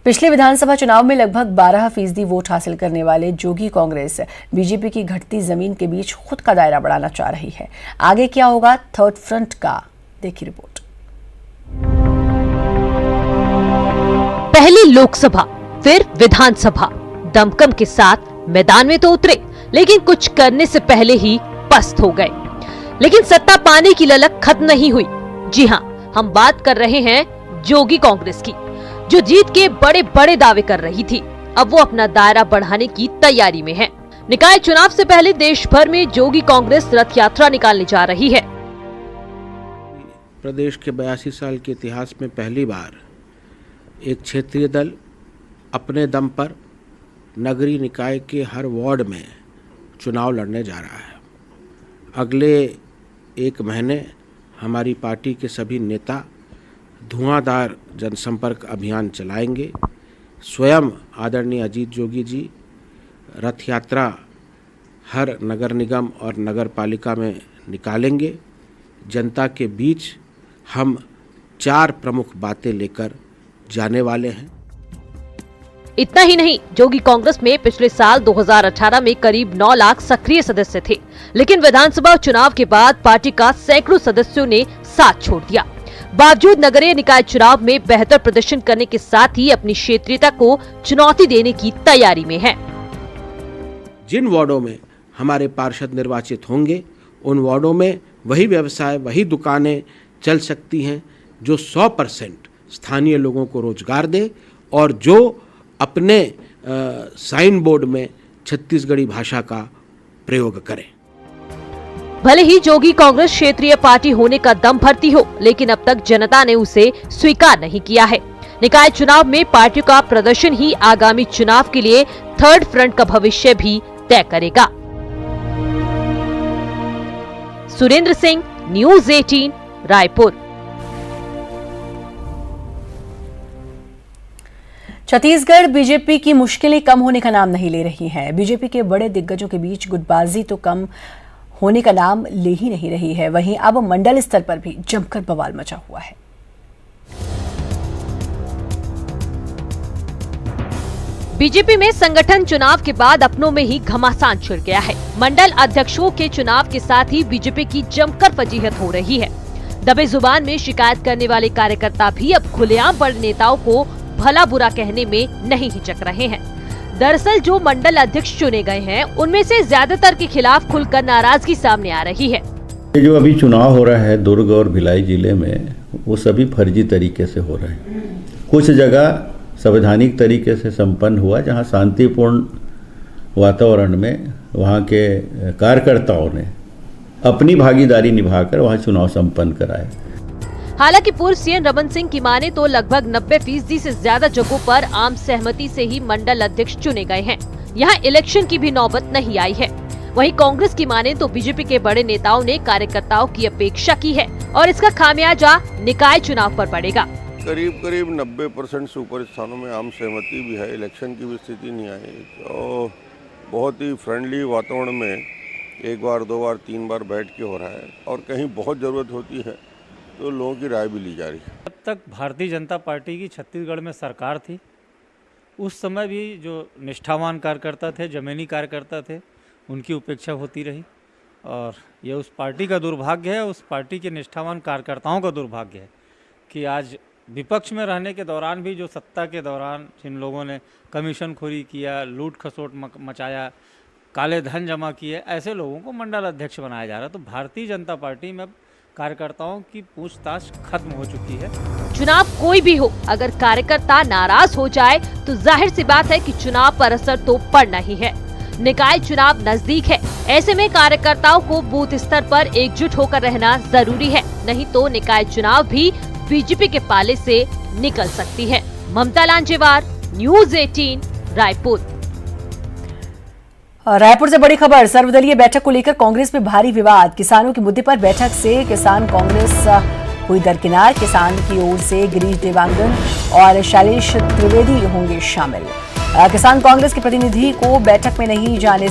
पिछले विधानसभा चुनाव में लगभग 12% वोट हासिल करने वाले जोगी कांग्रेस बीजेपी की घटती जमीन के बीच खुद का दायरा बढ़ाना चाह रही है। आगे क्या होगा थर्ड फ्रंट का, देखिए रिपोर्ट। पहली लोकसभा फिर विधानसभा, दमखम के साथ मैदान में तो उतरे, लेकिन कुछ करने से पहले ही पस्त हो गए। लेकिन सत्ता पाने की ललक खत्म नहीं हुई। जी हां, हम बात कर रहे हैं जोगी कांग्रेस की, जो जीत के बड़े बड़े दावे कर रही थी। अब वो अपना दायरा बढ़ाने की तैयारी में है। निकाय चुनाव से पहले देश भर में जोगी कांग्रेस रथ यात्रा निकालने जा रही है। प्रदेश के 82 साल के इतिहास में पहली बार एक क्षेत्रीय दल अपने दम पर नगरीय निकाय के हर वार्ड में चुनाव लड़ने जा रहा है। अगले 1 महीने हमारी पार्टी के सभी नेता धुआंधार जनसंपर्क अभियान चलाएंगे। स्वयं आदरणीय अजीत जोगी जी रथ यात्रा हर नगर निगम और नगर पालिका में निकालेंगे। जनता के बीच हम 4 प्रमुख बातें लेकर जाने वाले हैं। इतना ही नहीं, जोगी कांग्रेस में पिछले साल 2018 में करीब 9 लाख सक्रिय सदस्य थे, लेकिन विधानसभा चुनाव के बाद पार्टी का सैकड़ों सदस्यों ने साथ छोड़ दिया। बावजूद नगरीय निकाय चुनाव में बेहतर प्रदर्शन करने के साथ ही अपनी क्षेत्रीयता को चुनौती देने की तैयारी में है। जिन वार्डों में हमारे पार्षद निर्वाचित होंगे, उन वार्डों में वही व्यवसाय, वही दुकानें चल सकती हैं जो 100% स्थानीय लोगों को रोजगार दे और जो अपने साइन बोर्ड में छत्तीसगढ़ी भाषा का प्रयोग करें। भले ही जोगी कांग्रेस क्षेत्रीय पार्टी होने का दम भरती हो, लेकिन अब तक जनता ने उसे स्वीकार नहीं किया है। निकाय चुनाव में पार्टी का प्रदर्शन ही आगामी चुनाव के लिए थर्ड फ्रंट का भविष्य भी तय करेगा। सुरेंद्र सिंह, न्यूज़ 18, रायपुर। छत्तीसगढ़ बीजेपी की मुश्किलें कम होने का नाम नहीं ले रही हैं। बीजेपी के बड़े दिग्गजों के बीच गुटबाजी तो कम होने का नाम ले ही नहीं रही है। वहीं अब मंडल स्तर पर भी जमकर बवाल मचा हुआ है। बीजेपी में संगठन चुनाव के बाद अपनों में ही घमासान छिड़ गया है। मंडल अध्यक्षों के चुनाव के साथ ही बीजेपी की जमकर फजीहत हो रही है। दबे जुबान में शिकायत करने वाले कार्यकर्ता भी अब खुलेआम बड़े नेताओं को भला बुरा कहने में नहीं हिचक रहे हैं। दरअसल जो मंडल अध्यक्ष चुने गए हैं, उनमें से ज्यादातर के खिलाफ खुलकर नाराजगी सामने आ रही है। ये जो अभी चुनाव हो रहा है दुर्ग और भिलाई जिले में, वो सभी फर्जी तरीके से हो रहे हैं। कुछ जगह संवैधानिक तरीके से संपन्न हुआ, जहां शांतिपूर्ण वातावरण में वहां के कार्यकर्ताओं ने अपनी भागीदारी निभाकर वहां चुनाव संपन्न कराए। हालांकि पूर्व सीएम रमन सिंह की माने तो लगभग 90% से ज्यादा जगहों पर आम सहमति से ही मंडल अध्यक्ष चुने गए हैं। यहां इलेक्शन की भी नौबत नहीं आई है। वहीं कांग्रेस की माने तो बीजेपी के बड़े नेताओं ने कार्यकर्ताओं की अपेक्षा की है और इसका खामियाजा निकाय चुनाव पर पड़ेगा। करीब 90% से ऊपर स्थानों में आम सहमति भी है। इलेक्शन की भी स्थिति नहीं आई और बहुत ही फ्रेंडली वातावरण में 1 बार 2 बार 3 बार बैठ के हो रहा है और कहीं बहुत ज़रूरत होती है तो लोगों की राय भी ली जा रही है। जब तक भारतीय जनता पार्टी की छत्तीसगढ़ में सरकार थी, उस समय भी जो निष्ठावान कार्यकर्ता थे, जमीनी कार्यकर्ता थे, उनकी उपेक्षा होती रही और ये उस पार्टी का दुर्भाग्य है, उस पार्टी के निष्ठावान कार्यकर्ताओं का दुर्भाग्य है कि आज विपक्ष में रहने के दौरान भी जो सत्ता के दौरान जिन लोगों ने कमीशनखोरी किया, लूट खसोट मचाया, काले धन जमा किए, ऐसे लोगों को मंडल अध्यक्ष बनाया जा रहा है। तो भारतीय जनता पार्टी में कार्यकर्ताओं की पूछताछ खत्म हो चुकी है। चुनाव कोई भी हो, अगर कार्यकर्ता नाराज हो जाए तो जाहिर सी बात है कि चुनाव पर असर तो पड़ना ही है। निकाय चुनाव नजदीक है, ऐसे में कार्यकर्ताओं को बूथ स्तर पर एकजुट होकर रहना जरूरी है, नहीं तो निकाय चुनाव भी बीजेपी के पाले से निकल सकती है। ममता लांजेवार, न्यूज़ 18, रायपुर। रायपुर से बड़ी खबर, सर्वदलीय बैठक को लेकर कांग्रेस में भारी विवाद। किसानों के मुद्दे पर बैठक से किसान कांग्रेस हुई दरकिनार। किसान की ओर से गिरीश देवांगन और शैलेश त्रिवेदी होंगे शामिल। किसान कांग्रेस के प्रतिनिधि को बैठक में नहीं जाने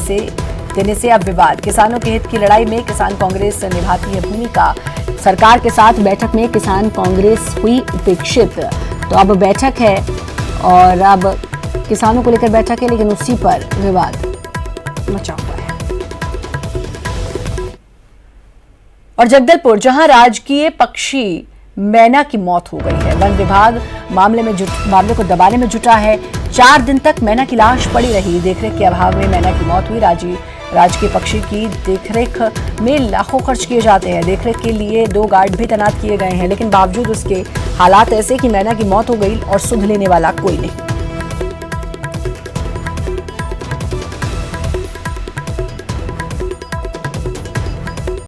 देने से अब विवाद। किसानों के हित की लड़ाई में किसान कांग्रेस निभाती है भूमिका। सरकार के साथ बैठक में किसान कांग्रेस हुई उपेक्षित। तो अब बैठक है और अब किसानों को लेकर बैठक है, लेकिन उसी पर विवाद मचा हुआ है। और जगदलपुर, जहां राजकीय पक्षी मैना की मौत हो गई है, वन विभाग मामले को दबाने में जुटा है। 4 दिन तक मैना की लाश पड़ी रही। देखरेख के अभाव में मैना की मौत हुई। राजकीय पक्षी की देखरेख में लाखों खर्च किए जाते हैं। देखरेख के लिए 2 गार्ड भी तैनात किए गए हैं, लेकिन बावजूद उसके हालात ऐसे कि मैना की मौत हो गई और सुध लेने वाला कोई नहीं।